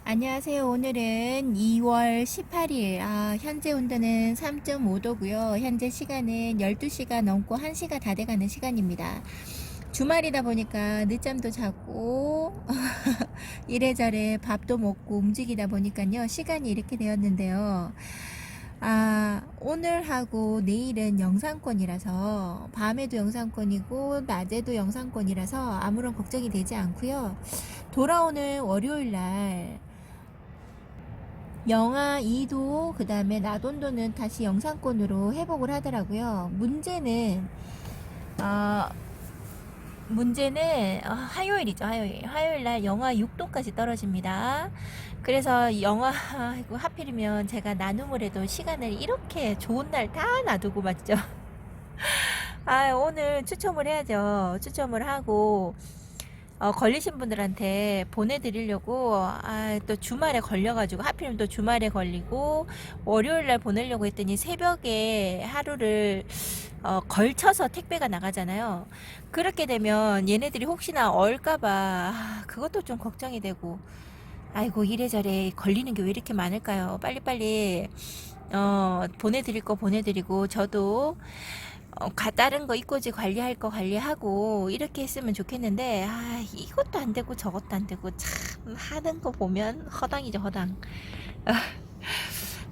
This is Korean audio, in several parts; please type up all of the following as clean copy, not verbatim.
안녕하세요. 오늘은 2월 18일. 현재 온도는 3.5도고요. 현재 시간은 12시가 넘고 1시가 다 돼가는 시간입니다. 주말이다 보니까 늦잠도 자고 이래저래 밥도 먹고 움직이다 보니까요. 시간이 이렇게 되었는데요. 오늘하고 내일은 영상권이라서 밤에도 영상권이고 낮에도 영상권이라서 아무런 걱정이 되지 않고요. 돌아오는 월요일 날 영하 2도, 그 다음에 낮 온도는 다시 영상권으로 회복을 하더라고요. 어, 화요일이죠. 화요일 날 영하 6도까지 떨어집니다. 그래서 아이고, 하필이면 제가 나눔을 해도 시간을 이렇게 좋은 날 다 놔두고 맞죠? 오늘 추첨을 해야죠. 추첨을 하고, 걸리신 분들한테 보내드리려고 또 주말에 걸려가지고 하필이면 또 주말에 걸리고 월요일날 보내려고 했더니 새벽에 하루를 걸쳐서 택배가 나가잖아요. 그렇게 되면 얘네들이 혹시나 얼까봐 그것도 좀 걱정이 되고, 아이고 이래저래 걸리는 게 왜 이렇게 많을까요? 빨리빨리 보내드릴 거 보내드리고, 저도 다른 거 입고지 관리할 거 관리하고 이렇게 했으면 좋겠는데, 이것도 안 되고 저것도 안 되고 참 하는 거 보면 허당이죠, 허당.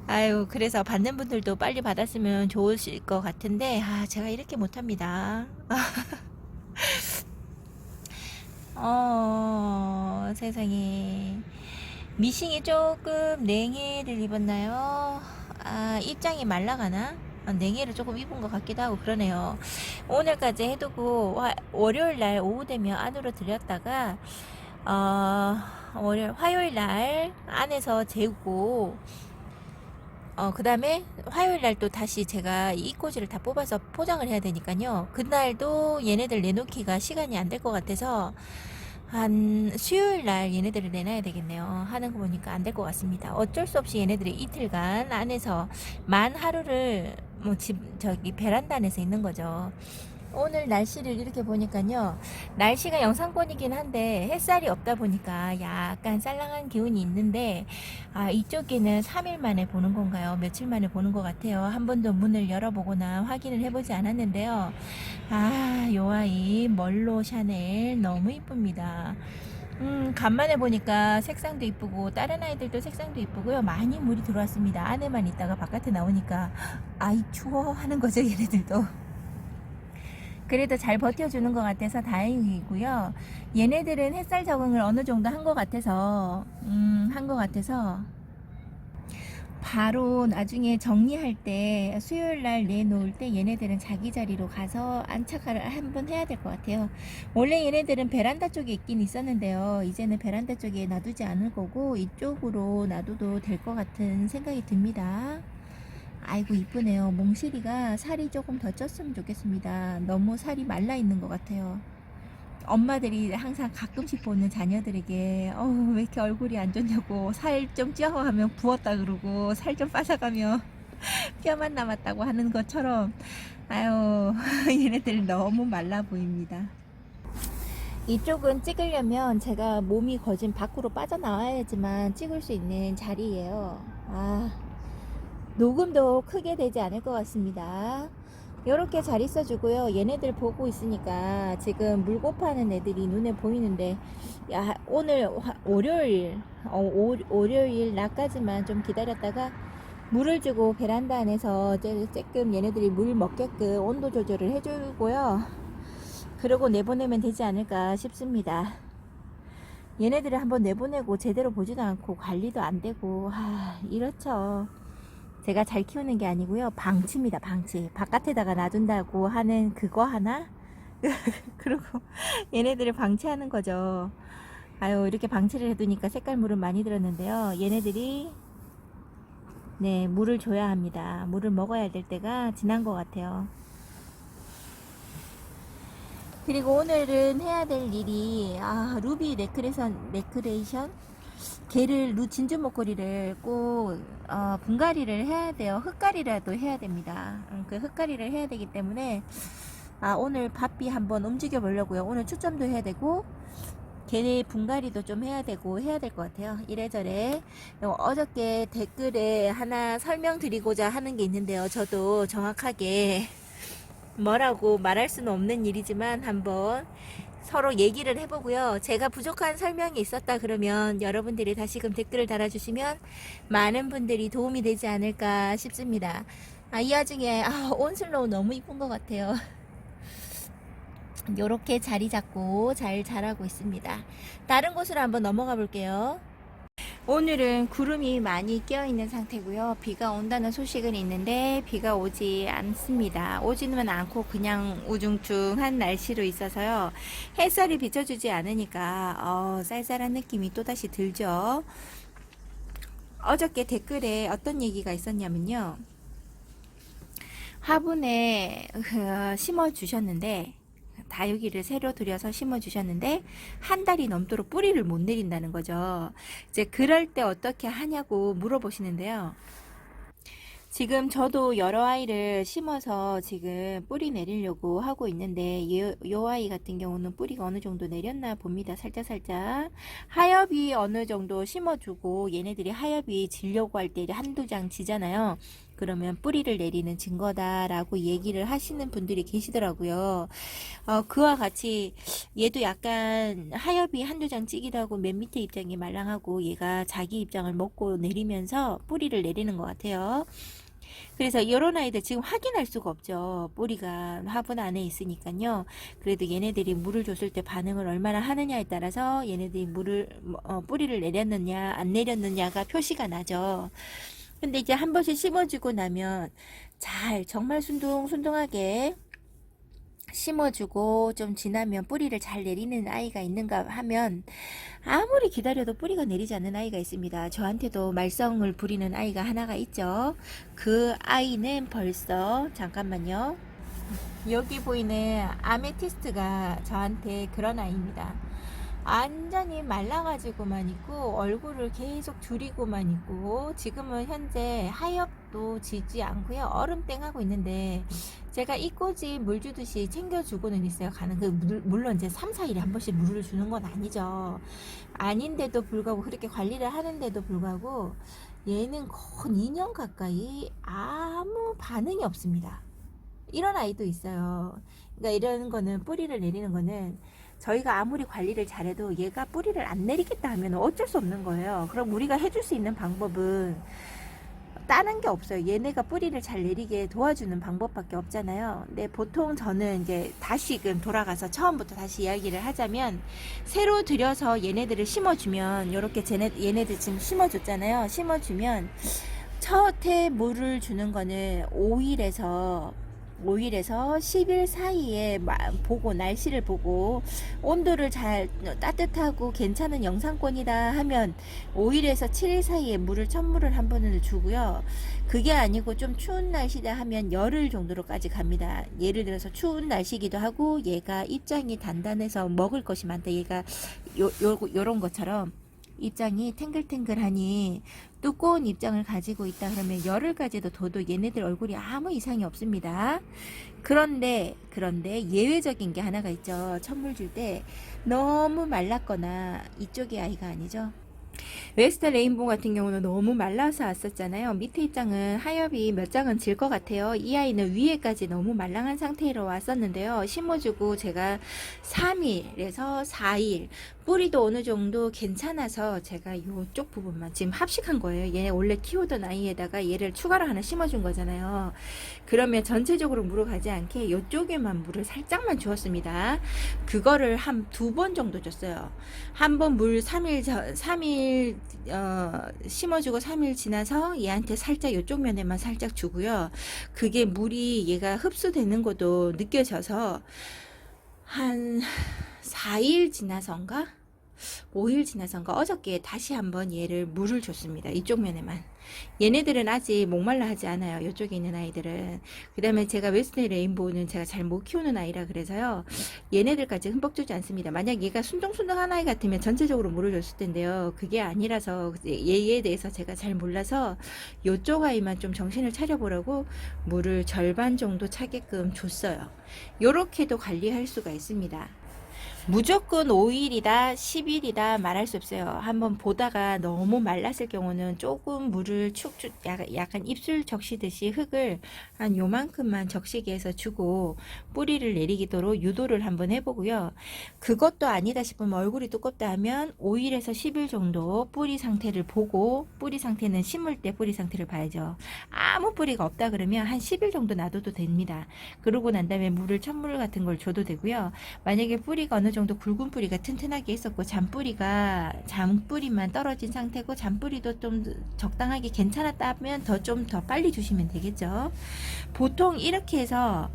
아유, 그래서 받는 분들도 빨리 받았으면 좋으실 것 같은데, 제가 이렇게 못합니다. 세상에. 미싱이 조금 냉해를 입었나요? 입장이 말라가나? 냉해를 조금 입은 것 같기도 하고 그러네요. 오늘까지 해두고 월요일 날 오후 되면 안으로 들였다가 화요일 날 안에서 재우고, 그 다음에 화요일 날 또 다시 제가 이 입꼬지를 다 뽑아서 포장을 해야 되니까요. 그날도 얘네들 내놓기가 시간이 안 될 것 같아서 한 수요일 날 얘네들을 내놔야 되겠네요. 하는 거 보니까 안 될 것 같습니다. 어쩔 수 없이 얘네들이 이틀간 안에서 만 하루를 저기 베란다 안에서 있는 거죠. 오늘 날씨를 이렇게 보니까요, 날씨가 영상권이긴 한데 햇살이 없다 보니까 약간 쌀랑한 기운이 있는데, 이쪽에는 3일 만에 보는 건가요? 며칠 만에 보는 것 같아요. 한 번도 문을 열어보거나 확인을 해보지 않았는데요. 요 아이 멀로 샤넬 너무 이쁩니다. 간만에 보니까 색상도 이쁘고 다른 아이들도 색상도 이쁘고요. 많이 물이 들어왔습니다. 안에만 있다가 바깥에 나오니까 아이 추워 하는 거죠, 얘네들도. 그래도 잘 버텨주는 것 같아서 다행이고요. 얘네들은 햇살 적응을 어느 정도 한 것 같아서 바로 나중에 정리할 때, 수요일 날 내놓을 때 얘네들은 자기 자리로 가서 안착을 한번 해야 될 것 같아요. 원래 얘네들은 베란다 쪽에 있긴 있었는데요. 이제는 베란다 쪽에 놔두지 않을 거고 이쪽으로 놔둬도 될 것 같은 생각이 듭니다. 아이고 이쁘네요. 몽실이가 살이 조금 더 쪘으면 좋겠습니다. 너무 살이 말라 있는 것 같아요. 엄마들이 항상 가끔씩 보는 자녀들에게 왜 이렇게 얼굴이 안 좋냐고, 살 좀 찌어 하면 부었다 그러고 살 좀 빠져가면 뼈만 남았다고 하는 것처럼, 아유 얘네들 너무 말라 보입니다. 이쪽은 찍으려면 제가 몸이 거진 밖으로 빠져나와야지만 찍을 수 있는 자리예요. 녹음도 크게 되지 않을 것 같습니다. 이렇게 잘 있어주고요. 얘네들 보고 있으니까 지금 물고 파는 애들이 눈에 보이는데, 오늘 월요일 낮까지만 좀 기다렸다가 물을 주고 베란다 안에서 조금 얘네들이 물 먹게끔 온도 조절을 해주고요. 그러고 내보내면 되지 않을까 싶습니다. 얘네들을 한번 내보내고 제대로 보지도 않고 관리도 안 되고, 이렇죠. 제가 잘 키우는 게 아니고요. 방치입니다, 방치. 바깥에다가 놔둔다고 하는 그거 하나? 그리고 얘네들을 방치하는 거죠. 이렇게 방치를 해두니까 색깔 물은 많이 들었는데요. 얘네들이, 네, 물을 줘야 합니다. 물을 먹어야 될 때가 지난 것 같아요. 그리고 오늘은 해야 될 일이, 루비 레크레이션? 걔를 진주 목걸이를 꼭 분갈이를 해야 돼요. 흙갈이라도 해야 됩니다. 그 흙갈이를 해야 되기 때문에 오늘 바삐 한번 움직여 보려고요. 오늘 추첨도 해야 되고 걔네 분갈이도 좀 해야 되고 해야 될 것 같아요. 이래저래. 어저께 댓글에 하나 설명드리고자 하는 게 있는데요. 저도 정확하게 뭐라고 말할 수는 없는 일이지만 한번 서로 얘기를 해보고요. 제가 부족한 설명이 있었다 그러면 여러분들이 다시금 댓글을 달아주시면 많은 분들이 도움이 되지 않을까 싶습니다. 이 와중에 온슬로우 너무 이쁜 것 같아요. 요렇게 자리 잡고 잘 자라고 있습니다. 다른 곳으로 한번 넘어가 볼게요. 오늘은 구름이 많이 끼어 있는 상태고요. 비가 온다는 소식은 있는데 비가 오지 않습니다. 오지는 않고 그냥 우중충한 날씨로 있어서요. 햇살이 비춰주지 않으니까 쌀쌀한 느낌이 또다시 들죠. 어저께 댓글에 어떤 얘기가 있었냐면요. 화분에 심어 주셨는데 다육이를 새로 들여서 심어 주셨는데 한 달이 넘도록 뿌리를 못 내린다는 거죠. 이제 그럴 때 어떻게 하냐고 물어보시는데요. 지금 저도 여러 아이를 심어서 지금 뿌리 내리려고 하고 있는데 요 아이 같은 경우는 뿌리가 어느 정도 내렸나 봅니다. 살짝 하엽이 어느 정도 심어주고 얘네들이 하엽이 지려고 할 때 한두 장 지잖아요. 그러면 뿌리를 내리는 증거다라고 얘기를 하시는 분들이 계시더라고요. 그와 같이 얘도 약간 하엽이 한두 장 찌기도 하고 맨 밑에 입장이 말랑하고 얘가 자기 입장을 먹고 내리면서 뿌리를 내리는 것 같아요. 그래서 이런 아이들 지금 확인할 수가 없죠. 뿌리가 화분 안에 있으니까요. 그래도 얘네들이 물을 줬을 때 반응을 얼마나 하느냐에 따라서 얘네들이 뿌리를 내렸느냐 안 내렸느냐가 표시가 나죠. 근데 이제 한 번씩 심어주고 나면 정말 순둥순둥하게 심어주고 좀 지나면 뿌리를 잘 내리는 아이가 있는가 하면 아무리 기다려도 뿌리가 내리지 않는 아이가 있습니다. 저한테도 말썽을 부리는 아이가 하나가 있죠. 그 아이는 벌써 잠깐만요. 여기 보이는 아메티스트가 저한테 그런 아이입니다. 완전히 말라가지고만 있고 얼굴을 계속 줄이고만 있고 지금은 현재 하엽도 지지 않고요. 얼음땡 하고 있는데 제가 이 꽃이 물 주듯이 챙겨주고는 있어요. 물론 이제 3, 4일에 한 번씩 물을 주는 건 아니죠. 아닌데도 불구하고 그렇게 관리를 하는데도 불구하고 얘는 거의 2년 가까이 아무 반응이 없습니다. 이런 아이도 있어요. 그러니까 이런 거는 뿌리를 내리는 거는 저희가 아무리 관리를 잘해도 얘가 뿌리를 안 내리겠다 하면 어쩔 수 없는 거예요. 그럼 우리가 해줄 수 있는 방법은 다른 게 없어요. 얘네가 뿌리를 잘 내리게 도와주는 방법밖에 없잖아요. 근데 보통 저는 이제 다시금 돌아가서 처음부터 다시 이야기를 하자면 새로 들여서 얘네들을 심어주면 이렇게 얘네들 지금 심어줬잖아요. 심어주면 첫해 물을 주는 거는 5일에서 10일 사이에 보고 날씨를 보고 온도를 잘 따뜻하고 괜찮은 영상권이다 하면 5일에서 7일 사이에 찬물을 한 번을 주고요. 그게 아니고 좀 추운 날씨다 하면 열흘 정도로까지 갑니다. 예를 들어서 추운 날씨기도 하고 얘가 입장이 단단해서 먹을 것이 많다. 얘가 요런 것처럼 입장이 탱글탱글하니 두꺼운 입장을 가지고 있다 그러면 열흘까지도 둬도 얘네들 얼굴이 아무 이상이 없습니다. 그런데 예외적인 게 하나가 있죠. 천물 줄 때 너무 말랐거나 이쪽의 아이가 아니죠. 웨스트 레인보우 같은 경우는 너무 말라서 왔었잖아요. 밑에 입장은 하엽이 몇 장은 질 것 같아요. 이 아이는 위에까지 너무 말랑한 상태로 왔었는데요. 심어주고 제가 3일에서 4일 뿌리도 어느 정도 괜찮아서 제가 이쪽 부분만 지금 합식한 거예요. 얘네 원래 키우던 아이에다가 얘를 추가로 하나 심어준 거잖아요. 그러면 전체적으로 물을 가지 않게 이쪽에만 물을 살짝만 주었습니다. 그거를 한 2번 정도 줬어요. 한 번 물 3일 심어주고 3일 지나서 얘한테 살짝 이쪽 면에만 살짝 주고요. 그게 물이 얘가 흡수되는 것도 느껴져서 한 4일 지나선가 5일 지나선가 어저께 다시 한번 얘를 물을 줬습니다. 이쪽 면에만. 얘네들은 아직 목말라 하지 않아요. 이쪽에 있는 아이들은. 그 다음에 제가 웨스트 레인보우는 제가 잘 못 키우는 아이라 그래서요. 얘네들까지 흠뻑 주지 않습니다. 만약 얘가 순둥순둥한 아이 같으면 전체적으로 물을 줬을 텐데요. 그게 아니라서 얘에 대해서 제가 잘 몰라서 이쪽 아이만 좀 정신을 차려보라고 물을 절반 정도 차게끔 줬어요. 요렇게도 관리할 수가 있습니다. 무조건 5일이다, 10일이다 말할 수 없어요. 한번 보다가 너무 말랐을 경우는 조금 물을 축축, 약간 입술 적시듯이 흙을 한 요만큼만 적시게 해서 주고 뿌리를 내리도록 유도를 한번 해보고요. 그것도 아니다 싶으면 얼굴이 두껍다 하면 5일에서 10일 정도 뿌리 상태를 보고, 뿌리 상태는 심을 때 뿌리 상태를 봐야죠. 아무 뿌리가 없다 그러면 한 10일 정도 놔둬도 됩니다. 그러고 난 다음에 물을 찬물 같은 걸 줘도 되고요. 만약에 뿌리가 어느 정도 굵은 뿌리가 튼튼하게 있었고 잔뿌리만 떨어진 상태고 잔뿌리도 좀 적당하게 괜찮았다면 좀 더 빨리 주시면 되겠죠. 보통 이렇게 해서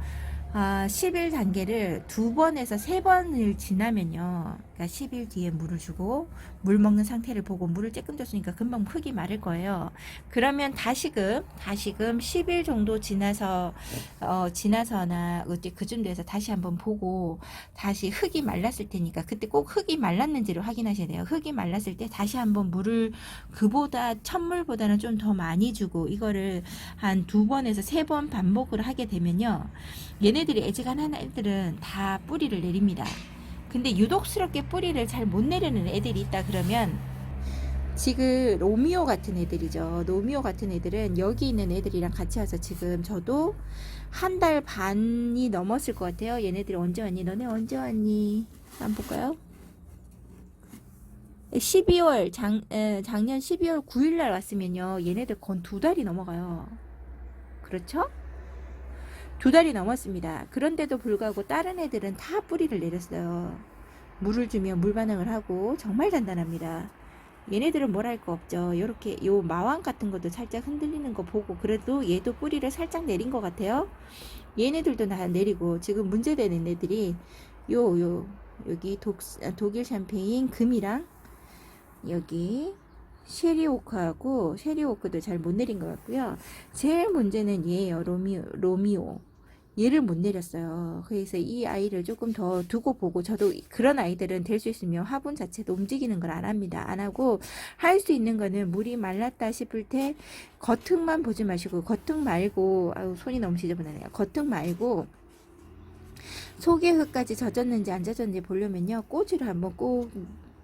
10일 단계를 2번에서 3번을 지나면요. 그러니까 10일 뒤에 물을 주고 물 먹는 상태를 보고 물을 조금 줬으니까 금방 흙이 마를 거예요. 그러면 다시금 10일 정도 지나서나 그쯤 돼서 다시 한번 보고 다시 흙이 말랐을 테니까 그때 꼭 흙이 말랐는지를 확인하셔야 돼요. 흙이 말랐을 때 다시 한번 물을 첫물보다는 좀 더 많이 주고 이거를 한 2번에서 3번 반복을 하게 되면요. 얘네들이 애지간한 애들은 다 뿌리를 내립니다. 근데 유독스럽게 뿌리를 잘 못 내리는 애들이 있다 그러면 지금 로미오 같은 애들이죠. 로미오 같은 애들은 여기 있는 애들이랑 같이 와서 지금 저도 한 달 반이 넘었을 것 같아요. 얘네들이 언제 왔니? 너네 언제 왔니? 한번 볼까요? 작년 12월 9일 날 왔으면요. 얘네들 건 2달이 넘어가요. 그렇죠? 2달이 넘었습니다. 그런데도 불구하고 다른 애들은 다 뿌리를 내렸어요. 물을 주면 물 반응을 하고 정말 단단합니다. 얘네들은 뭘 할 거 없죠. 요렇게 요 마왕 같은 것도 살짝 흔들리는 거 보고 그래도 얘도 뿌리를 살짝 내린 것 같아요. 얘네들도 다 내리고 지금 문제되는 애들이 여기 독일 샴페인 금이랑 여기 쉐리오크도 잘 못 내린 것 같고요. 제일 문제는 얘예요. 로미오. 얘를 못 내렸어요. 그래서 이 아이를 조금 더 두고 보고 저도 그런 아이들은 될 수 있으면 화분 자체도 움직이는 걸 안 합니다. 안 하고 할 수 있는 거는 물이 말랐다 싶을 때 겉흙만 보지 마시고 겉흙 말고 손이 너무 지저분하네요. 겉흙 말고 속에 흙까지 젖었는지 안 젖었는지 보려면요. 꼬지를 한번 꼭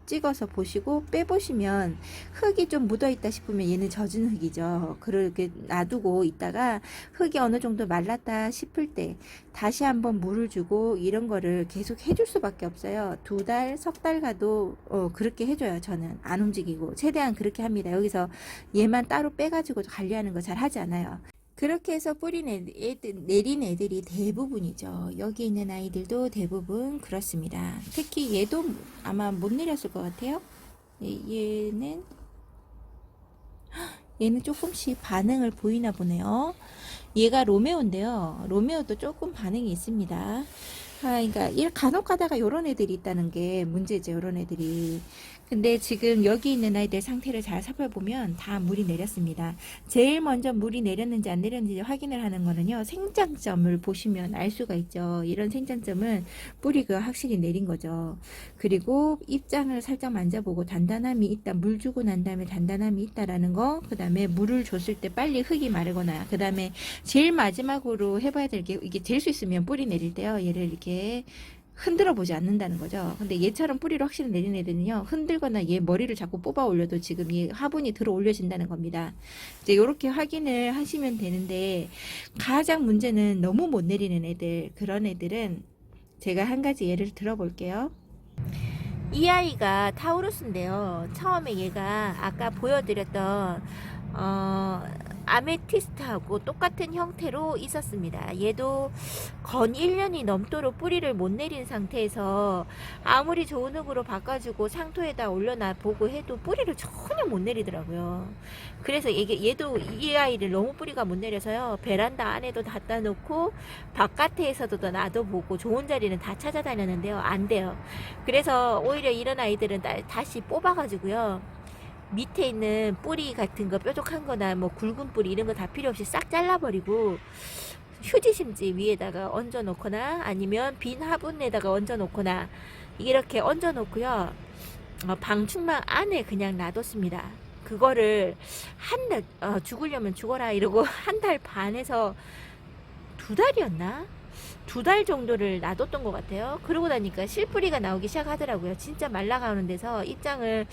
찍어서 보시고 빼보시면 흙이 좀 묻어있다 싶으면 얘는 젖은 흙이죠. 그렇게 놔두고 있다가 흙이 어느 정도 말랐다 싶을 때 다시 한번 물을 주고 이런 거를 계속 해줄 수밖에 없어요. 2달, 석 달 가도 그렇게 해줘요. 저는 안 움직이고 최대한 그렇게 합니다. 여기서 얘만 따로 빼가지고 관리하는 거 잘 하지 않아요. 그렇게 해서 내린 애들이 대부분이죠. 여기 있는 아이들도 대부분 그렇습니다. 특히 얘도 아마 못 내렸을 것 같아요. 얘는 조금씩 반응을 보이나 보네요. 얘가 로메오인데요. 로메오도 조금 반응이 있습니다. 그러니까 간혹 가다가 요런 애들이 있다는 게 문제죠. 요런 애들이. 근데 지금 여기 있는 아이들 상태를 잘 살펴보면 다 물이 내렸습니다. 제일 먼저 물이 내렸는지 안 내렸는지 확인을 하는 거는요. 생장점을 보시면 알 수가 있죠. 이런 생장점은 뿌리가 확실히 내린 거죠. 그리고 입장을 살짝 만져보고 단단함이 있다. 물 주고 난 다음에 단단함이 있다라는 거. 그 다음에 물을 줬을 때 빨리 흙이 마르거나 그 다음에 제일 마지막으로 해봐야 될 게 이게 될 수 있으면 뿌리 내릴 때요. 얘를 이렇게 흔들어 보지 않는다는 거죠. 근데 얘처럼 뿌리를 확실히 내린 애들은요, 흔들거나 얘 머리를 자꾸 뽑아 올려도 지금 이 화분이 들어 올려진다는 겁니다. 이제 이렇게 확인을 하시면 되는데, 가장 문제는 너무 못 내리는 애들, 그런 애들은 제가 한 가지 예를 들어 볼게요. 이 아이가 타우루스인데요. 처음에 얘가 아까 보여드렸던 아메티스트하고 똑같은 형태로 있었습니다. 얘도 건 1년이 넘도록 뿌리를 못 내린 상태에서 아무리 좋은 흙으로 바꿔주고 상토에다 올려놔 보고 해도 뿌리를 전혀 못 내리더라고요. 그래서 얘도 이 아이를 너무 뿌리가 못 내려서요. 베란다 안에도 갖다 놓고 바깥에서도 놔둬보고 좋은 자리는 다 찾아다녔는데요. 안 돼요. 그래서 오히려 이런 아이들은 다시 뽑아가지고요. 밑에 있는 뿌리 같은 거 뾰족한 거나 뭐 굵은 뿌리 이런 거 다 필요 없이 싹 잘라버리고 휴지심지 위에다가 얹어 놓거나 아니면 빈 화분에다가 얹어 놓거나 이렇게 얹어 놓고요. 방충망 안에 그냥 놔뒀습니다. 그거를 한 달, 죽으려면 죽어라 이러고 한 달 반에서 2달이었나? 2달 정도를 놔뒀던 것 같아요. 그러고 나니까 실뿌리가 나오기 시작하더라고요. 진짜 말라가는 데서 입장을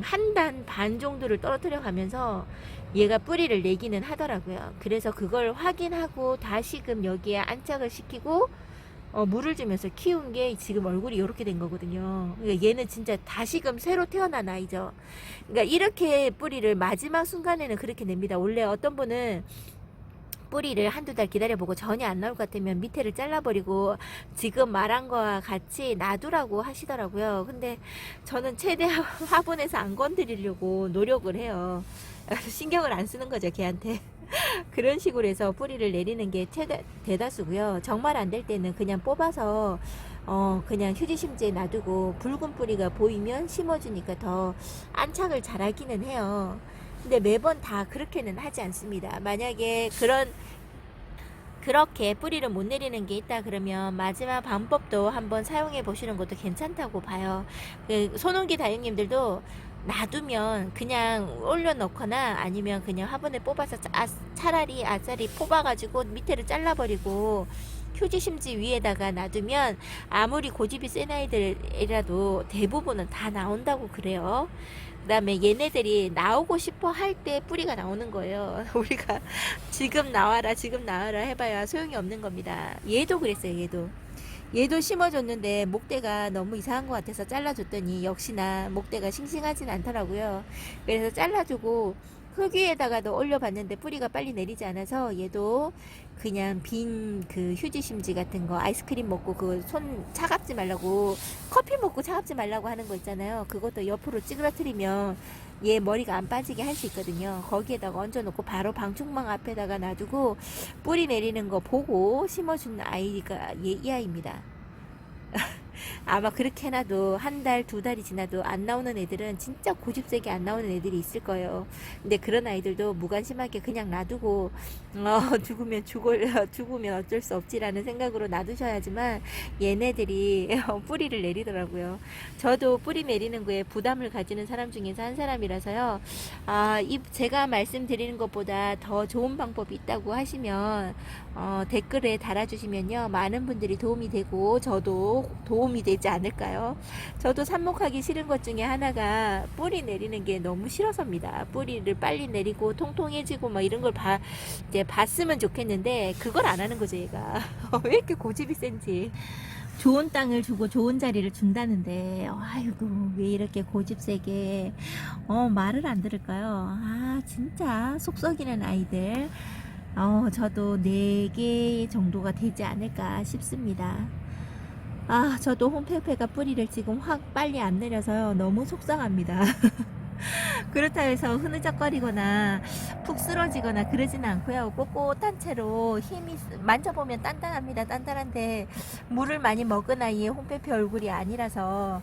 한 단 반 정도를 떨어뜨려 가면서 얘가 뿌리를 내기는 하더라고요. 그래서 그걸 확인하고 다시금 여기에 안착을 시키고 물을 주면서 키운 게 지금 얼굴이 이렇게 된 거거든요. 그러니까 얘는 진짜 다시금 새로 태어난 아이죠. 그러니까 이렇게 뿌리를 마지막 순간에는 그렇게 냅니다. 원래 어떤 분은 뿌리를 한두 달 기다려보고 전혀 안 나올 것 같으면 밑에를 잘라버리고 지금 말한 거와 같이 놔두라고 하시더라고요. 근데 저는 최대한 화분에서 안 건드리려고 노력을 해요. 신경을 안 쓰는 거죠, 걔한테. 그런 식으로 해서 뿌리를 내리는 게 대다수고요. 정말 안 될 때는 그냥 뽑아서 그냥 휴지심지에 놔두고 붉은 뿌리가 보이면 심어주니까 더 안착을 잘하기는 해요. 근데 매번 다 그렇게는 하지 않습니다. 만약에 그렇게 뿌리를 못 내리는 게 있다 그러면 마지막 방법도 한번 사용해 보시는 것도 괜찮다고 봐요. 손흥기 다육님들도 놔두면 그냥 올려놓거나 아니면 그냥 화분에 뽑아서 차라리 아싸리 뽑아가지고 밑에를 잘라버리고 휴지심지 위에다가 놔두면 아무리 고집이 센 아이들이라도 대부분은 다 나온다고 그래요. 그 다음에 얘네들이 나오고 싶어 할 때 뿌리가 나오는 거예요. 우리가 지금 나와라 지금 나와라 해봐야 소용이 없는 겁니다. 얘도 그랬어요. 얘도 심어줬는데 목대가 너무 이상한 것 같아서 잘라줬더니 역시나 목대가 싱싱하진 않더라고요. 그래서 잘라주고 흙 위에다가도 올려봤는데 뿌리가 빨리 내리지 않아서 얘도 그냥 빈 그 휴지 심지 같은 거 아이스크림 먹고 그 손 차갑지 말라고 커피 먹고 차갑지 말라고 하는 거 있잖아요. 그것도 옆으로 찌그러뜨리면 얘 머리가 안 빠지게 할 수 있거든요. 거기에다가 얹어놓고 바로 방충망 앞에다가 놔두고 뿌리 내리는 거 보고 심어준 아이가 이 아이입니다. 아마 그렇게 해놔도 한 달, 2달이 지나도 안 나오는 애들은 진짜 고집세게 안 나오는 애들이 있을 거예요. 근데 그런 아이들도 무관심하게 그냥 놔두고 죽으면 어쩔 수 없지라는 생각으로 놔두셔야지만 얘네들이 뿌리를 내리더라고요. 저도 뿌리 내리는 거에 부담을 가지는 사람 중에서 한 사람이라서요. 제가 말씀드리는 것보다 더 좋은 방법이 있다고 하시면 댓글에 달아주시면요. 많은 분들이 도움이 되고 저도 도움이 되지 않을까요? 저도 삽목하기 싫은 것 중에 하나가 뿌리 내리는 게 너무 싫어서입니다. 뿌리를 빨리 내리고 통통해지고 막 이런 걸 이제 봤으면 좋겠는데 그걸 안 하는 거죠, 얘가. 왜 이렇게 고집이 센지. 좋은 땅을 주고 좋은 자리를 준다는데 아이고 왜 이렇게 고집세게 말을 안 들을까요? 진짜 속 썩이는 아이들. 저도 4개 정도가 되지 않을까 싶습니다. 저도 홈페페가 뿌리를 지금 확 빨리 안 내려서요. 너무 속상합니다. 그렇다 해서 흐느적거리거나 푹 쓰러지거나 그러지는 않고요. 꼿꼿한 채로 힘이 만져보면 단단합니다. 단단한데 물을 많이 먹은 아이의 홈페페 얼굴이 아니라서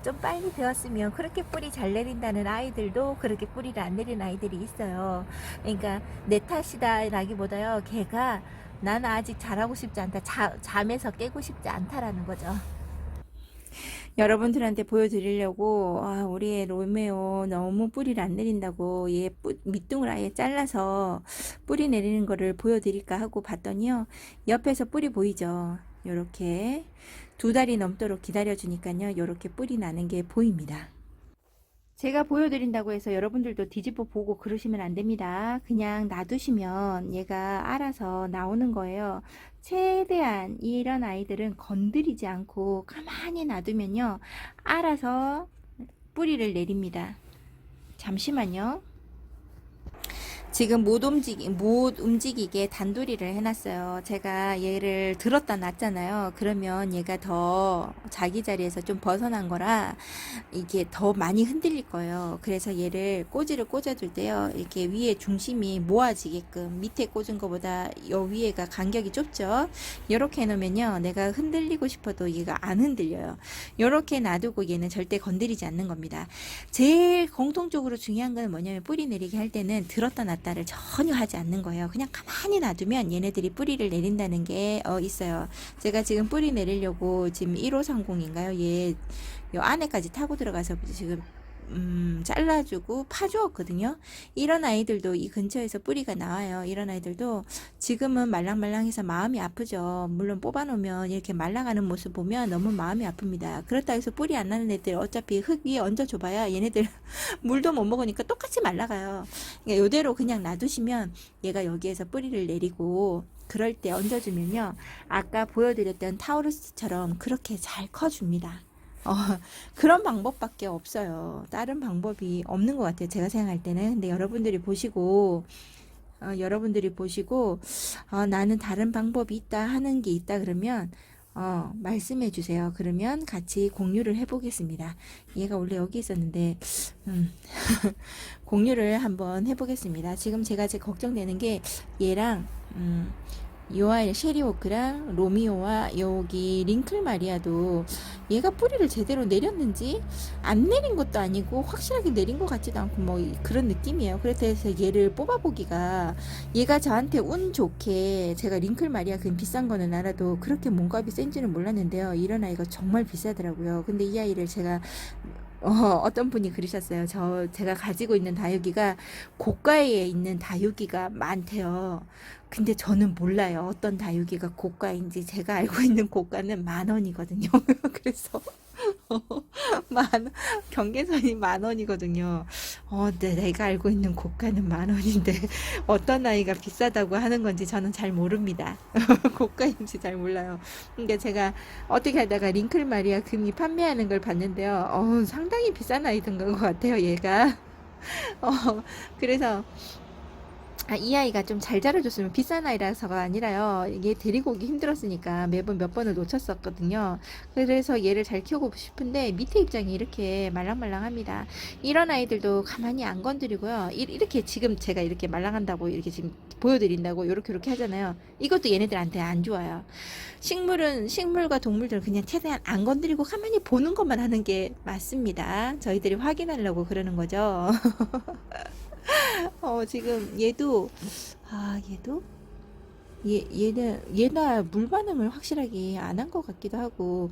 좀 빨리 되었으면 그렇게 뿌리 잘 내린다는 아이들도 그렇게 뿌리를 안 내리는 아이들이 있어요. 그러니까 내 탓이다 라기보다요. 걔가 나는 아직 잘하고 싶지 않다. 잠에서 깨고 싶지 않다라는 거죠. 여러분들한테 보여드리려고 우리의 로메오 너무 뿌리를 안 내린다고 얘 밑둥을 아예 잘라서 뿌리 내리는 거를 보여드릴까 하고 봤더니요. 옆에서 뿌리 보이죠? 요렇게 2달이 넘도록 기다려주니까요. 요렇게 뿌리 나는 게 보입니다. 제가 보여드린다고 해서 여러분들도 뒤집어 보고 그러시면 안 됩니다. 그냥 놔두시면 얘가 알아서 나오는 거예요. 최대한 이런 아이들은 건드리지 않고 가만히 놔두면요. 알아서 뿌리를 내립니다. 잠시만요. 지금 못 움직이게 단도리를 해놨어요. 제가 얘를 들었다 놨잖아요. 그러면 얘가 더 자기 자리에서 좀 벗어난 거라 이게 더 많이 흔들릴 거예요. 그래서 얘를 꼬지를 꽂아둘 때요. 이렇게 위에 중심이 모아지게끔 밑에 꽂은 것보다 요 위에가 간격이 좁죠. 이렇게 해놓으면요. 내가 흔들리고 싶어도 얘가 안 흔들려요. 이렇게 놔두고 얘는 절대 건드리지 않는 겁니다. 제일 공통적으로 중요한 건 뭐냐면 뿌리 내리기 할 때는 들었다 놨다 를 전혀 하지 않는 거예요. 그냥 가만히 놔두면 얘네들이 뿌리를 내린다는 게 있어요. 제가 지금 뿌리 내리려고 지금 1530인가요? 얘 요 안에까지 타고 들어가서 지금 잘라주고 파주었거든요. 이런 아이들도 이 근처에서 뿌리가 나와요. 이런 아이들도 지금은 말랑말랑해서 마음이 아프죠. 물론 뽑아놓으면 이렇게 말랑하는 모습 보면 너무 마음이 아픕니다. 그렇다 해서 뿌리 안 나는 애들 어차피 흙 위에 얹어줘봐야 얘네들 물도 못 먹으니까 똑같이 말라가요. 그러니까 이대로 그냥 놔두시면 얘가 여기에서 뿌리를 내리고 그럴 때 얹어주면요. 아까 보여드렸던 타우루스처럼 그렇게 잘 커줍니다. 어, 그런 방법밖에 없어요. 다른 방법이 없는 것 같아요. 제가 생각할 때는. 근데 여러분들이 보시고, 나는 다른 방법이 있다 하는 게 있다 그러면, 말씀해 주세요. 그러면 같이 공유를 해보겠습니다. 얘가 원래 여기 있었는데, 공유를 한번 해보겠습니다. 지금 제 걱정되는 게 얘랑, 요 아이 쉐리워크랑 로미오와 여기 링클 마리아도 얘가 뿌리를 제대로 내렸는지 안 내린 것도 아니고 확실하게 내린 것 같지도 않고 뭐 그런 느낌이에요. 그래서 얘를 뽑아보기가 얘가 저한테 운 좋게 제가 링클 마리아 그 비싼 거는 알아도 그렇게 몸값이 센지는 몰랐는데요. 이런 아이가 정말 비싸더라고요. 근데 이 아이를 제가 어떤 분이 그러셨어요. 제가 가지고 있는 다육이가 고가에 있는 다육이가 많대요. 근데 저는 몰라요. 어떤 다육이가 고가인지. 제가 알고 있는 고가는 10,000원이거든요. 그래서 만 경계선이 10,000원이거든요. 내가 알고 있는 고가는 10,000원인데 어떤 아이가 비싸다고 하는 건지 저는 잘 모릅니다. 고가인지 잘 몰라요. 그러니까 제가 어떻게 하다가 링클 마리아 금이 판매하는 걸 봤는데요. 상당히 비싼 아이인 것 같아요, 얘가. 어, 그래서 이 아이가 좀 잘 자라줬으면 비싼 아이라서가 아니라요. 얘 데리고 오기 힘들었으니까 매번 몇 번을 놓쳤었거든요. 그래서 얘를 잘 키우고 싶은데 밑에 입장이 이렇게 말랑말랑합니다. 이런 아이들도 가만히 안 건드리고요. 이렇게 지금 제가 이렇게 말랑한다고 이렇게 지금 보여드린다고 이렇게 하잖아요. 이것도 얘네들한테 안 좋아요. 식물과 동물들은 그냥 최대한 안 건드리고 가만히 보는 것만 하는 게 맞습니다. 저희들이 확인하려고 그러는 거죠. 지금 얘도 얘나 물 반응을 확실하게 안 한 것 같기도 하고,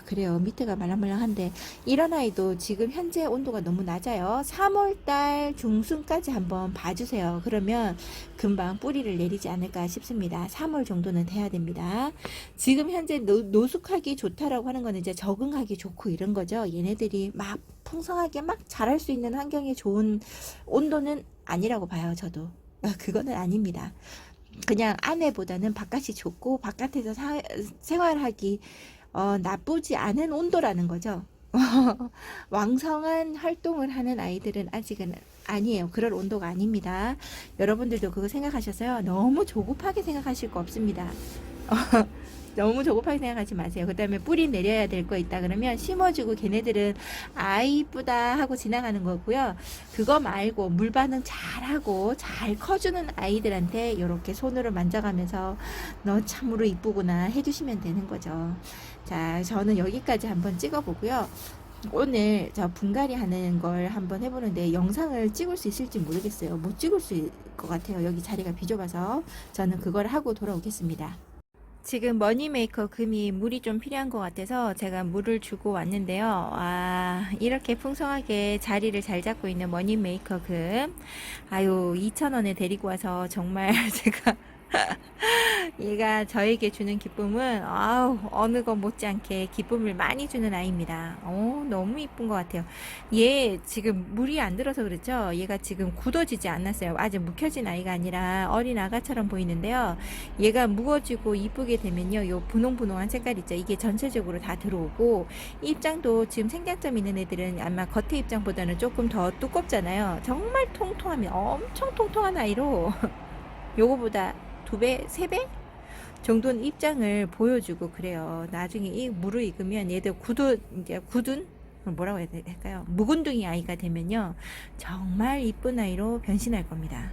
그래요. 밑에가 말랑말랑한데, 이런 아이도 지금 현재 온도가 너무 낮아요. 3월달 중순까지 한번 봐주세요. 그러면 금방 뿌리를 내리지 않을까 싶습니다. 3월 정도는 돼야 됩니다. 지금 현재 노숙하기 좋다라고 하는 거는 이제 적응하기 좋고 이런 거죠. 얘네들이 막 풍성하게 막 자랄 수 있는 환경이 좋은 온도는 아니라고 봐요, 저도. 그거는 아닙니다. 그냥 안에보다는 바깥이 좋고 바깥에서 생활하기 나쁘지 않은 온도라는 거죠. 왕성한 활동을 하는 아이들은 아직은 아니에요. 그럴 온도가 아닙니다. 여러분들도 그거 생각하셔서요. 너무 조급하게 생각하실 거 없습니다. 너무 조급하게 생각하지 마세요. 그 다음에 뿌리 내려야 될 거 있다 그러면 심어주고 걔네들은 이쁘다 하고 지나가는 거고요. 그거 말고 물 반응 잘하고 잘 커주는 아이들한테 이렇게 손으로 만져가면서 너 참으로 이쁘구나 해주시면 되는 거죠. 자, 저는 여기까지 한번 찍어보고요. 오늘 저 분갈이 하는 걸 한번 해보는데 영상을 찍을 수 있을지 모르겠어요. 못 찍을 수 있을 것 같아요. 여기 자리가 비좁아서 저는 그걸 하고 돌아오겠습니다. 지금 머니메이커 금이 물이 좀 필요한 것 같아서 제가 물을 주고 왔는데요. 이렇게 풍성하게 자리를 잘 잡고 있는 머니메이커 금. 2,000원에 데리고 와서 정말 제가 얘가 저에게 주는 기쁨은 어느 것 못지않게 기쁨을 많이 주는 아이입니다. 너무 이쁜 것 같아요. 얘 지금 물이 안 들어서 그렇죠. 얘가 지금 굳어지지 않았어요. 아직 묵혀진 아이가 아니라 어린 아가처럼 보이는데요. 얘가 묵어지고 이쁘게 되면요, 요 분홍분홍한 색깔 있죠. 이게 전체적으로 다 들어오고 입장도 지금 생장점 있는 애들은 아마 겉에 입장보다는 조금 더 두껍잖아요. 정말 통통합니다. 엄청 통통한 아이로 요거보다 2배, 3배 정도는 입장을 보여주고 그래요. 나중에 이 물을 익으면 얘들 굳은 뭐라고 해야 될까요? 묵은둥이 아이가 되면요, 정말 이쁜 아이로 변신할 겁니다.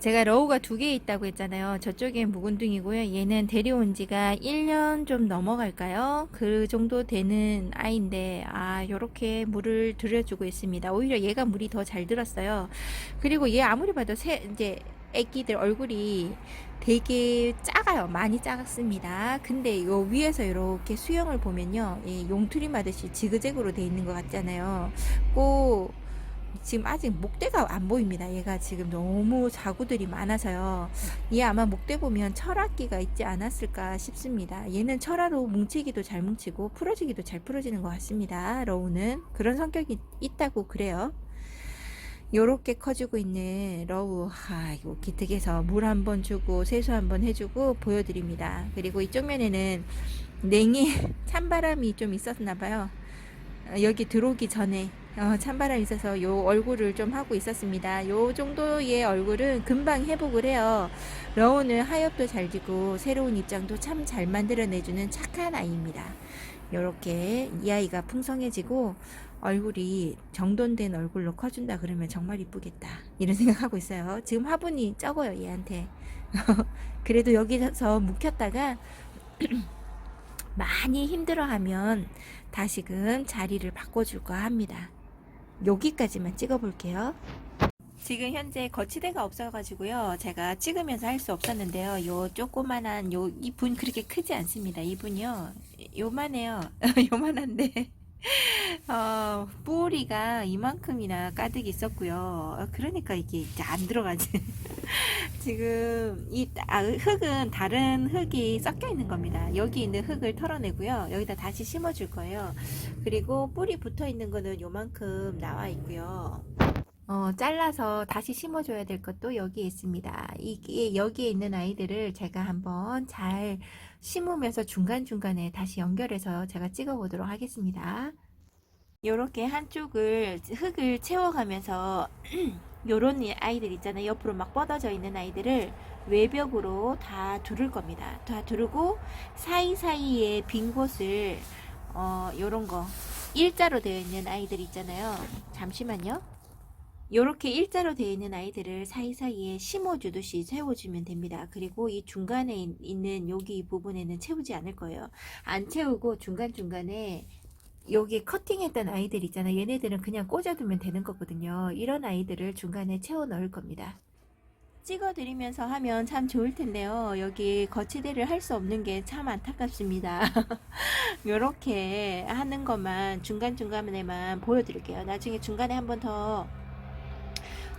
제가 러우가 두 개 있다고 했잖아요. 저쪽에 묵은둥이고요. 얘는 데려온 지가 1년 좀 넘어갈까요? 그 정도 되는 아이인데, 요렇게 물을 들여주고 있습니다. 오히려 얘가 물이 더 잘 들었어요. 그리고 얘 아무리 봐도 이제 애기들 얼굴이 되게 작아요. 많이 작았습니다. 근데 요 위에서 이렇게 수영을 보면요. 예, 용투리 마듯이 지그재그로 돼 있는 것 같잖아요. 꼭 지금 아직 목대가 안 보입니다. 얘가 지금 너무 자구들이 많아서요. 얘 아마 목대 보면 철학기가 있지 않았을까 싶습니다. 얘는 철화로 뭉치기도 잘 뭉치고 풀어지기도 잘 풀어지는 것 같습니다. 러우는 그런 성격이 있다고 그래요. 요렇게 커지고 있는 러우, 이거 기특해서 물 한번 주고 세수 한번 해주고 보여드립니다. 그리고 이쪽 면에는 냉이 찬바람이 좀 있었나봐요. 여기 들어오기 전에 찬바람이 있어서 요 얼굴을 좀 하고 있었습니다. 요 정도의 얼굴은 금방 회복을 해요. 러우는 하엽도 잘 지고 새로운 입장도 참 잘 만들어내주는 착한 아이입니다. 요렇게 이 아이가 풍성해지고 얼굴이 정돈된 얼굴로 커준다 그러면 정말 이쁘겠다 이런 생각하고 있어요. 지금 화분이 적어요 얘한테. 그래도 여기서 묵혔다가 많이 힘들어하면 다시금 자리를 바꿔줄까 합니다. 여기까지만 찍어 볼게요. 지금 현재 거치대가 없어가지고요. 제가 찍으면서 할 수 없었는데요. 요 조그만한 이분 그렇게 크지 않습니다. 이분이요. 요만해요. 요만한데 뿌리가 이만큼이나 가득 있었고요. 그러니까 이게 이제 안 들어가지. 지금 흙은 다른 흙이 섞여 있는 겁니다. 여기 있는 흙을 털어내고요. 여기다 다시 심어 줄 거예요. 그리고 뿌리 붙어 있는 거는 요만큼 나와 있고요. 잘라서 다시 심어줘야 될 것도 여기에 있습니다. 이게 여기에 있는 아이들을 제가 한번 잘 심으면서 중간중간에 다시 연결해서 제가 찍어 보도록 하겠습니다. 요렇게 한쪽을 흙을 채워가면서 요런 아이들 있잖아요. 옆으로 막 뻗어져 있는 아이들을 외벽으로 다 두를 겁니다. 다 두르고 사이사이에 빈 곳을 요런 거 일자로 되어 있는 아이들 있잖아요. 잠시만요. 요렇게 일자로 되어 있는 아이들을 사이사이에 심어주듯이 채워주면 됩니다. 그리고 이 중간에 있는 여기 부분에는 채우지 않을 거예요. 안 채우고 중간중간에 여기 커팅했던 아이들 있잖아요. 얘네들은 그냥 꽂아두면 되는 거거든요. 이런 아이들을 중간에 채워 넣을 겁니다. 찍어드리면서 하면 참 좋을 텐데요. 여기 거치대를 할 수 없는 게 참 안타깝습니다. 이렇게 하는 것만 중간중간에만 보여드릴게요. 나중에 중간에 한번 더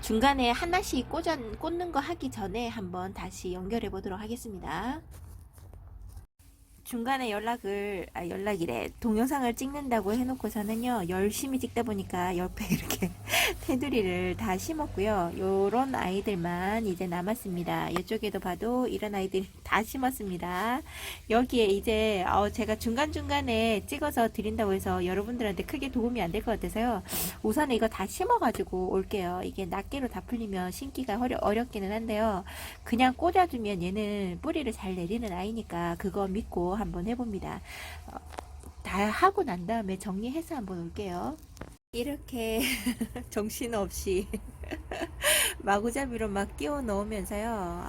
중간에 하나씩 꽂는 거 하기 전에 한번 다시 연결해 보도록 하겠습니다. 중간에 연락이래. 동영상을 찍는다고 해놓고서는요, 열심히 찍다 보니까 옆에 이렇게 테두리를 다 심었고요. 요런 아이들만 이제 남았습니다. 이쪽에도 봐도 이런 아이들 다 심었습니다. 여기에 이제, 제가 중간중간에 찍어서 드린다고 해서 여러분들한테 크게 도움이 안 될 것 같아서요. 우선 이거 다 심어가지고 올게요. 이게 낱개로 다 풀리면 심기가 어렵기는 한데요. 그냥 꽂아두면 얘는 뿌리를 잘 내리는 아이니까 그거 믿고 한번 해봅니다. 다 하고 난 다음에 정리해서 한번 올게요. 이렇게 정신없이 마구잡이로 막 끼워 넣으면서요.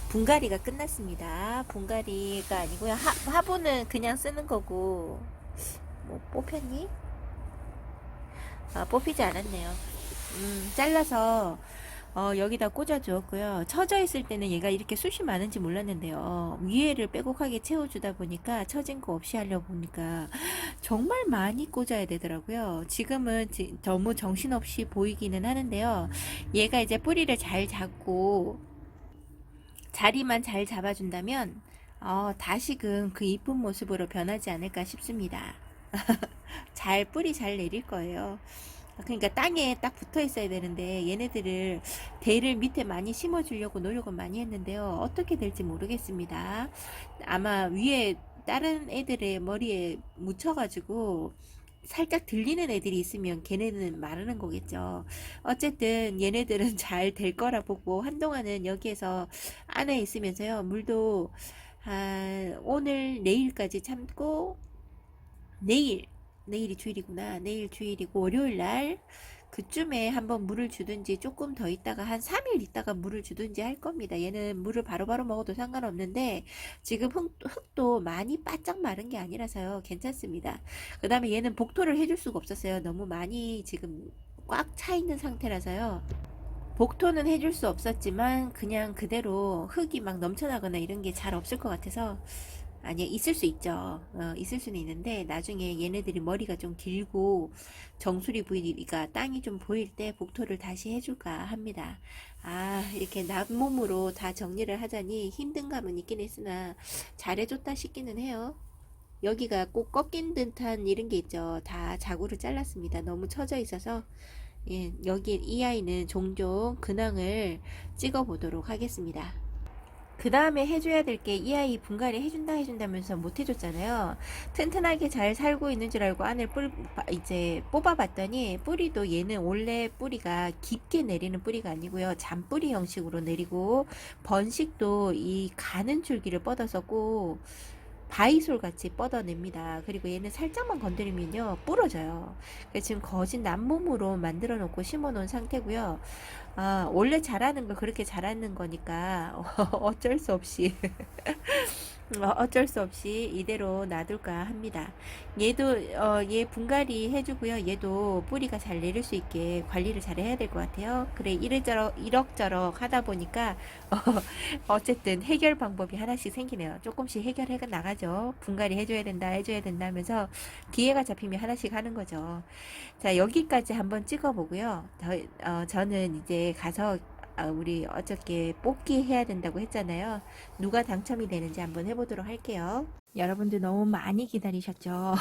분갈이가 끝났습니다. 분갈이가 아니고요. 화분은 그냥 쓰는 거고. 뭐 뽑혔니? 뽑히지 않았네요. 잘라서 여기다 꽂아 주었고요. 처져 있을 때는 얘가 이렇게 숱이 많은지 몰랐는데요. 위에를 빼곡하게 채워주다 보니까 처진 거 없이 하려고 보니까 정말 많이 꽂아야 되더라고요. 지금은 너무 정신없이 보이기는 하는데요. 얘가 이제 뿌리를 잘 잡고 자리만 잘 잡아준다면 다시금 그 이쁜 모습으로 변하지 않을까 싶습니다. 뿌리 잘 내릴 거예요. 그러니까 땅에 딱 붙어 있어야 되는데 얘네들을 대를 밑에 많이 심어 주려고 노력은 많이 했는데요. 어떻게 될지 모르겠습니다. 아마 위에 다른 애들의 머리에 묻혀 가지고 살짝 들리는 애들이 있으면 걔네는 마르는 거겠죠. 어쨌든 얘네들은 잘 될 거라 보고 한동안은 여기에서 안에 있으면서요. 물도 오늘 내일까지 참고 내일이 주일이구나. 내일 주일이고 월요일 날 그쯤에 한번 물을 주든지 조금 더 있다가 한 3일 있다가 물을 주든지 할 겁니다. 얘는 물을 바로바로 먹어도 상관없는데 지금 흙도 많이 바짝 마른 게 아니라서요. 괜찮습니다. 그 다음에 얘는 복토를 해줄 수가 없었어요. 너무 많이 지금 꽉 차 있는 상태라서요. 복토는 해줄 수 없었지만 그냥 그대로 흙이 막 넘쳐나거나 이런 게 잘 없을 것 같아서 아니 있을 수 있죠. 있을 수는 있는데 나중에 얘네들이 머리가 좀 길고 정수리 부위가 땅이 좀 보일 때 복토를 다시 해줄까 합니다. 아 이렇게 남몸으로 다 정리를 하자니 힘든 감은 있긴 했으나 잘해줬다 싶기는 해요. 여기가 꼭 꺾인 듯한 이런 게 있죠. 다 자구를 잘랐습니다. 너무 처져 있어서 예, 여기 이 아이는 종종 근황을 찍어 보도록 하겠습니다. 그 다음에 해줘야 될 게 이 아이 분갈이 해준다면서 못 해줬잖아요. 튼튼하게 잘 살고 있는 줄 알고 안을 이제 뽑아봤더니 뿌리도 얘는 원래 뿌리가 깊게 내리는 뿌리가 아니고요. 잔뿌리 형식으로 내리고 번식도 이 가는 줄기를 뻗어서 꼭 바이솔 같이 뻗어냅니다. 그리고 얘는 살짝만 건드리면요 부러져요. 지금 거진 남몸으로 만들어 놓고 심어 놓은 상태고요. 아, 원래 잘하는 거 그렇게 잘하는 거니까 어쩔 수 없이 어쩔 수 없이 이대로 놔둘까 합니다. 얘도 얘 분갈이 해주고요. 얘도 뿌리가 잘 내릴 수 있게 관리를 잘 해야 될 것 같아요. 그래 이럭저럭 하다 보니까 어쨌든 해결 방법이 하나씩 생기네요. 조금씩 해결해 나가죠. 분갈이 해줘야 된다 하면서 기회가 잡히면 하나씩 하는 거죠. 자 여기까지 한번 찍어보고요. 저는 이제 가서 우리 어저께 뽑기 해야 된다고 했잖아요. 누가 당첨이 되는지 한번 해보도록 할게요. 여러분들 너무 많이 기다리셨죠?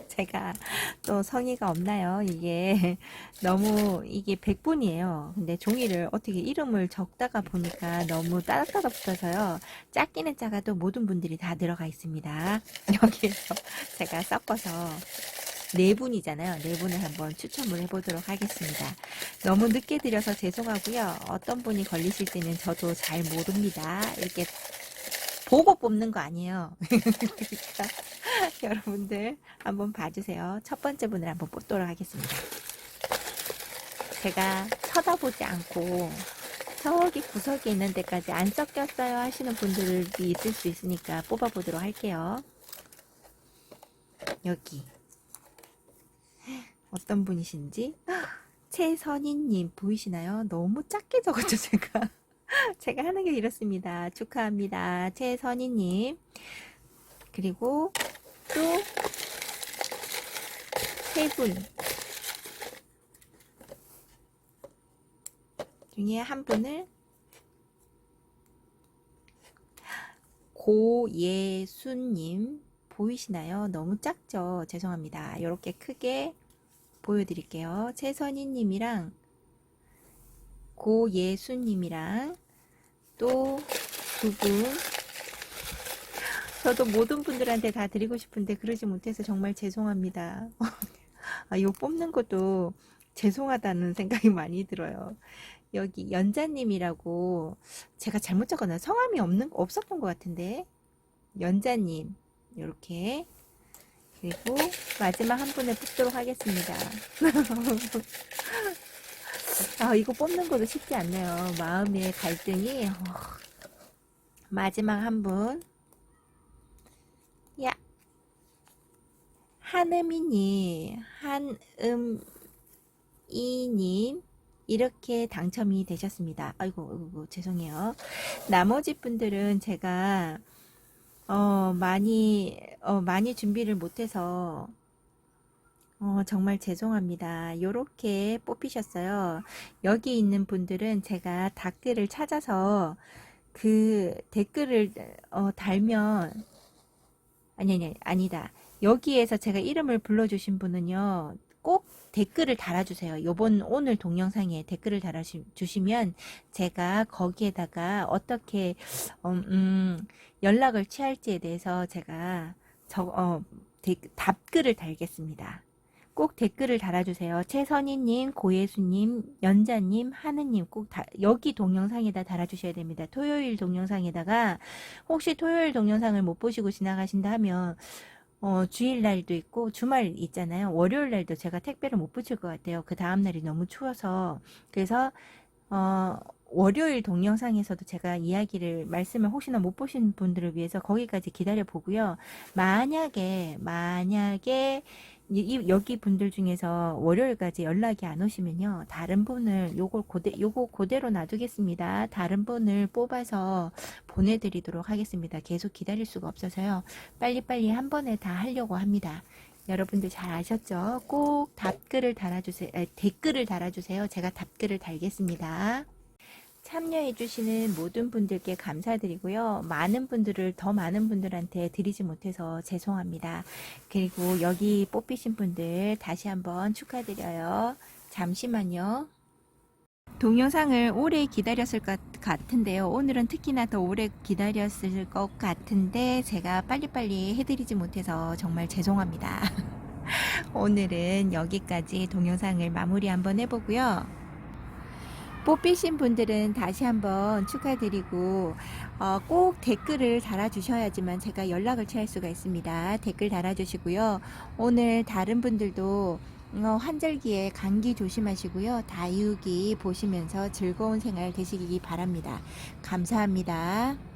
제가 또 성의가 없나요? 이게 너무 이게 100분이에요. 근데 종이를 어떻게 이름을 적다가 보니까 너무 따닥따닥 붙어서요. 작기는 작아도 모든 분들이 다 들어가 있습니다. 여기에서 제가 섞어서 네 분이잖아요. 네 분을 한번 추첨을 해보도록 하겠습니다. 너무 늦게 드려서 죄송하고요. 어떤 분이 걸리실 때는 저도 잘 모릅니다. 이렇게 보고 뽑는 거 아니에요. 그러니까 여러분들 한번 봐주세요. 첫 번째 분을 한번 뽑도록 하겠습니다. 제가 쳐다보지 않고 저기 구석에 있는 데까지 안 섞였어요 하시는 분들이 있을 수 있으니까 뽑아보도록 할게요. 여기 어떤 분이신지 최선희님 보이시나요? 너무 작게 적었죠 제가. 제가 하는 게 이렇습니다. 축하합니다 최선희님. 그리고 또 세 분 중에 한 분을 고예순님 보이시나요? 너무 작죠? 죄송합니다. 이렇게 크게 보여드릴게요. 최선희님이랑 고예수님이랑 또 두 분. 저도 모든 분들한테 다 드리고 싶은데 그러지 못해서 정말 죄송합니다. 이거 뽑는 것도 죄송하다는 생각이 많이 들어요. 여기 연자님이라고 제가 잘못 적었나 성함이 없었던 것 같은데 연자님 이렇게 그리고 마지막 한 분을 뽑도록 하겠습니다. 이거 뽑는 것도 쉽지 않네요. 마음의 갈등이 마지막 한 분. 야 한음이님 한음이님 이렇게 당첨이 되셨습니다. 아이고 죄송해요. 나머지 분들은 제가 많이 준비를 못해서 정말 죄송합니다. 요렇게 뽑히셨어요. 여기 있는 분들은 제가 댓글을 찾아서 그 댓글을 달면 아니다. 여기에서 제가 이름을 불러주신 분은요. 꼭 댓글을 달아주세요. 오늘 동영상에 댓글을 달아주시면 제가 거기에다가 어떻게 연락을 취할지에 대해서 제가 답글을 달겠습니다. 꼭 댓글을 달아주세요. 최선희님, 고예수님, 연자님, 하느님 꼭 여기 동영상에다 달아주셔야 됩니다. 토요일 동영상에다가 혹시 토요일 동영상을 못 보시고 지나가신다 하면 주일날도 있고 주말 있잖아요. 월요일날도 제가 택배를 못 붙일 것 같아요. 그 다음날이 너무 추워서. 그래서 어, 월요일 동영상에서도 제가 말씀을 혹시나 못 보신 분들을 위해서 거기까지 기다려 보고요. 만약에 여기 분들 중에서 월요일까지 연락이 안 오시면요. 다른 분을 요거 그대로 놔두겠습니다. 다른 분을 뽑아서 보내드리도록 하겠습니다. 계속 기다릴 수가 없어서요. 빨리빨리 한 번에 다 하려고 합니다. 여러분들 잘 아셨죠? 꼭 댓글을 달아주세요. 제가 답글을 달겠습니다. 참여해주시는 모든 분들께 감사드리고요. 더 많은 분들한테 드리지 못해서 죄송합니다. 그리고 여기 뽑히신 분들 다시 한번 축하드려요. 잠시만요. 동영상을 오래 기다렸을 것 같은데요. 오늘은 특히나 더 오래 기다렸을 것 같은데 제가 빨리빨리 해드리지 못해서 정말 죄송합니다. 오늘은 여기까지 동영상을 마무리 한번 해보고요. 뽑히신 분들은 다시 한번 축하드리고 꼭 댓글을 달아주셔야지만 제가 연락을 취할 수가 있습니다. 댓글 달아주시고요. 오늘 다른 분들도 환절기에 감기 조심하시고요. 다이우기 보시면서 즐거운 생활 되시기 바랍니다. 감사합니다.